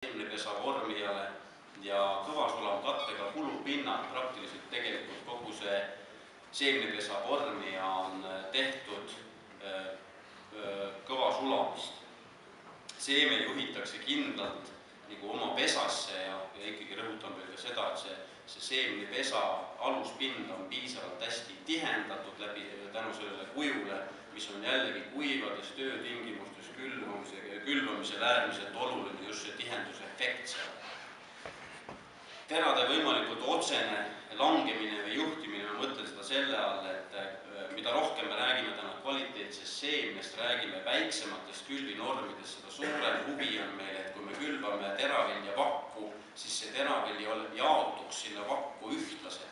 seemnepesa vormijale ja kõvasulamkattega kulupinnad, praktiliselt tegelikult kogu see seemnepesa vormija on tehtud kõvasulamist. Seeme juhitakse kindlalt nagu oma pesasse ja ikkagi rõhutan veel ka seda, et see seemnepesa aluspind on piisavalt hästi tihendatud tänu sellele kujule, mis on jällegi kuivades töötingimustes külvamisel äärmiselt oluline just see tihenduse efekt seal. Terade võimalikult otsene langemine või juhtimine, ma mõtlen seda selle all, et mida rohkem me räägime täna kvaliteetsest seemnest, räägime väiksematest külvinormidest, seda suurem huvi on meil, et kui me külvame teravilja vakku, siis see teravilja jaotuks sinna vakku ühtlaselt.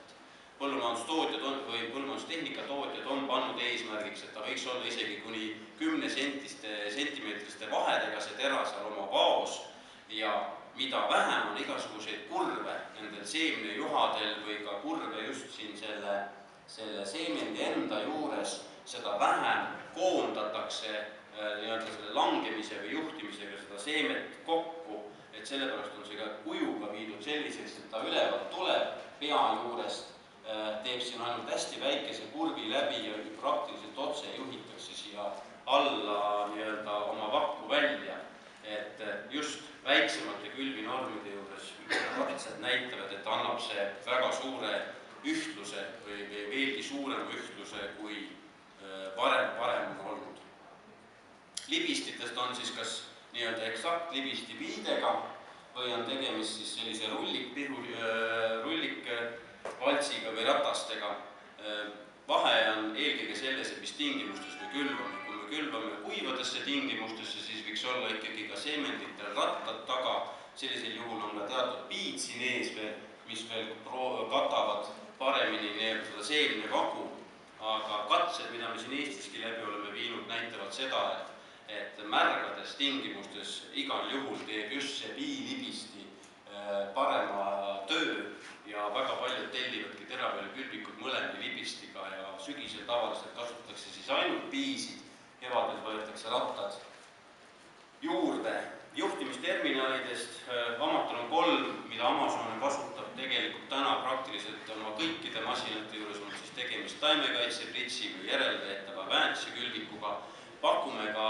Põllumajandustootjad või põllumajandustehnika tootjad on pannud eesmärgiks, et ta võiks olla isegi kuni 10 sentimeetriste vahedega see tera seal oma vaos ja mida vähem on igasuguseid kurve nendel seemnejuhadel või ka kurve just siin selle seemendi enda juures, seda vähem koondatakse selle langemise või juhtimisega seda seemet kokku, et sellepärast on see ka kujuga viidud selliseks, et ta ülevalt tuleb pea juurest, teeb siin ainult hästi väikese kurvi läbi ja praktiliselt otse juhitakse siia alla oma vakku välja. Et just väiksemate külvinormide juures katsed näitavad, et annab see väga suure ühtluse või veelgi suurema ühtluse, kui varem on olnud. Libistitest on siis kas eksakt libisti viidega või on tegemist siis sellise rullikvaltsiga või ratastega. Vahe on eelkõige selles, et mis tingimustes me külvame. Kui me külvame kuivadesse tingimustesse, siis võiks olla ikkagi ka seemenditel rattad taga. Sellisel juhul on ka teatud piid siin ees, mis veel katavad paremini seda seemnevagu. Aga katsed, mida me siin Eestiski läbi oleme viinud, näitavad seda, et märgades tingimustes igal juhul teeb just see piilibisti parema töö ja väga paljud tellivadki teraviljakülvikud mõlemi libistiga ja sügisel tavaliselt kasutatakse siis ainult piisid, kevadel võetakse rattad juurde. Juhtimisterminalidest Amator on 3, mida Amazon kasutab tegelikult täna praktiliselt oma kõikide masinate juures, on siis tegemist taimekaitse, pritsi või järelveetava väetise külvikuga. Pakume ka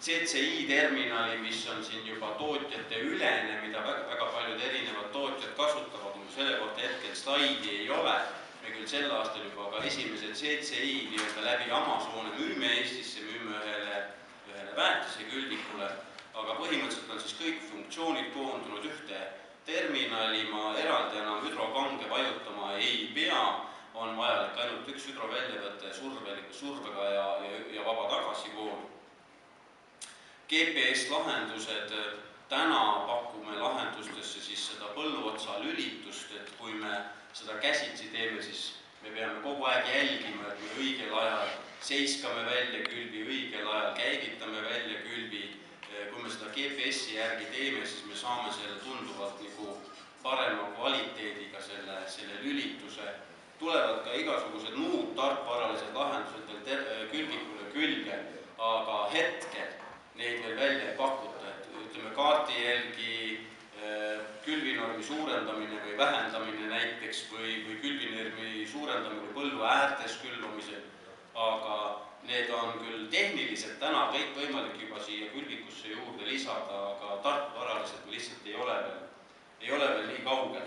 CCI terminali, mis on siin juba tootjate ülene, mida väga paljud erinevad tootjad kasutavad. Selle kohta hetkel slaidi ei ole. Me küll sel aastal juba ka esimesed CCI läbi Amazoni müüme Eestisse, müüme ühele väetise külvikule, aga põhimõtteliselt on siis kõik funktsioonid koondunud ühte terminali. Ma eraldi enam hüdrokange vajutama ei pea, on vajalik ainult üks hüdroväljavõte survega ja vaba tagasikool. GPS-lahendused, täna pakume lahendustesse siis seda põlluotsa lülitust, et kui me seda käsitsi teeme, siis me peame kogu aeg jälgima, et me õigel ajal seiskame välja külvi, õigel ajal käivitame välja külvi. Kui me seda GPS-i järgi teeme, siis me saame selle tunduvalt parema kvaliteediga selle lülituse. Tulevad ka igasugused muud tarkvaralised lahendused külvikule külge, aga hetkel neid veel välja ei pakuta. Ütleme, kaardijälgi, külvinormi suurendamine või vähendamine näiteks või külvinormi suurendamine põllu äärtes külvamisel, aga need on küll tehniliselt täna kõik võimalik juba siia külvikusse juurde lisada, aga tarkvaraliselt lihtsalt ei ole veel nii kaugel.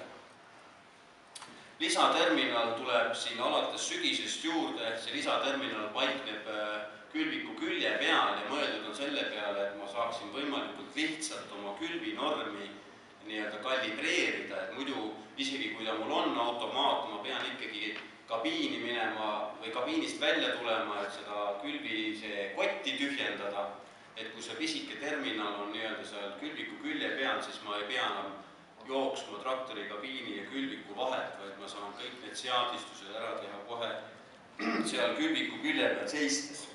Lisaterminal tuleb siin alates sügisest juurde, see lisaterminal paikneb külviku külje peal ja mõeldud on selle peale, et ma saaksin võimalikult lihtsalt oma külvinormi kalibreerida, et muidu isegi kui ta mul on automaat, ma pean ikkagi kabiini minema või kabiinist välja tulema, et seda külvi kotti tühjendada, et kui see pisike terminal on seal külviku külje peal, siis ma ei pea enam jooksma traktori kabiini ja külviku vahet, vaid ma saan kõik need seadistused ära teha kohe seal külviku külje peal seistes.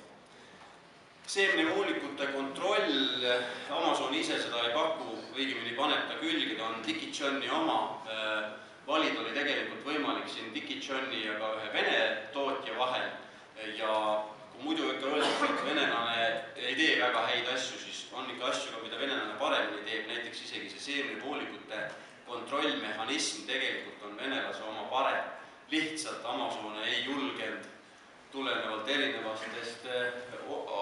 Seemnevoolikute kontroll, Amazon ise seda ei paku, õigemini paneb ta külge, ta on Dickinsoni oma. Valid oli tegelikult võimalik siin Dickinsoni ja ka ühe Vene tootja vahel ja muidu ikka öeldakse, et venelane ei tee väga häid asju, siis on ikka asju, mida venelane paremini teeb, näiteks isegi see seemnepoolikute kontrollmehhanism tegelikult on venelase oma parem. Lihtsalt Amazone ei julgenud tulenevalt erinevastest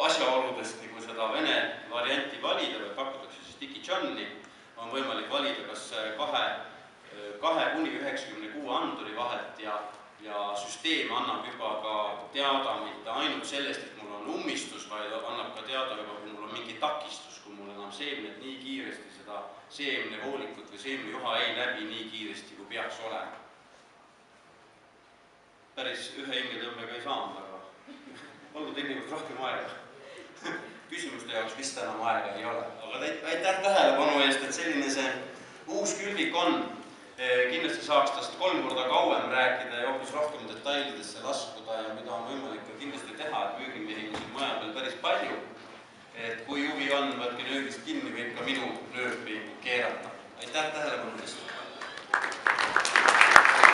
asjaoludest, kui seda vene varianti valida või pakutakse siis Digi-Chani, on võimalik valida kas 2–96 anduri vahet ja süsteem annab juba ka teada mitte ainult sellest, et mul on ummistus, vaid annab ka teada juba, kui mul on mingi takistus, kui mul enam seemned nii kiiresti seda seemnevoolikut või seemnejuha ei läbi nii kiiresti, kui peaks olema. Päris ühe hingetõmbega ei saanud, aga olnud inimesed rohkem aega. Küsimuste jaoks vist enam aega ei ole. Aga aitäh tähelepanu eest, et selline see uus külvik on. Kindlasti saaks tast 3 korda kauem rääkida ja hoopis rohkem detailidesse laskuda ja mida on võimalik ka kindlasti teha, et müügimehing siin maja peal päris palju. Et kui huvi on, võtke nöögist kinni, võib ka minu nööpi keerata. Aitäh tähelepanu eest!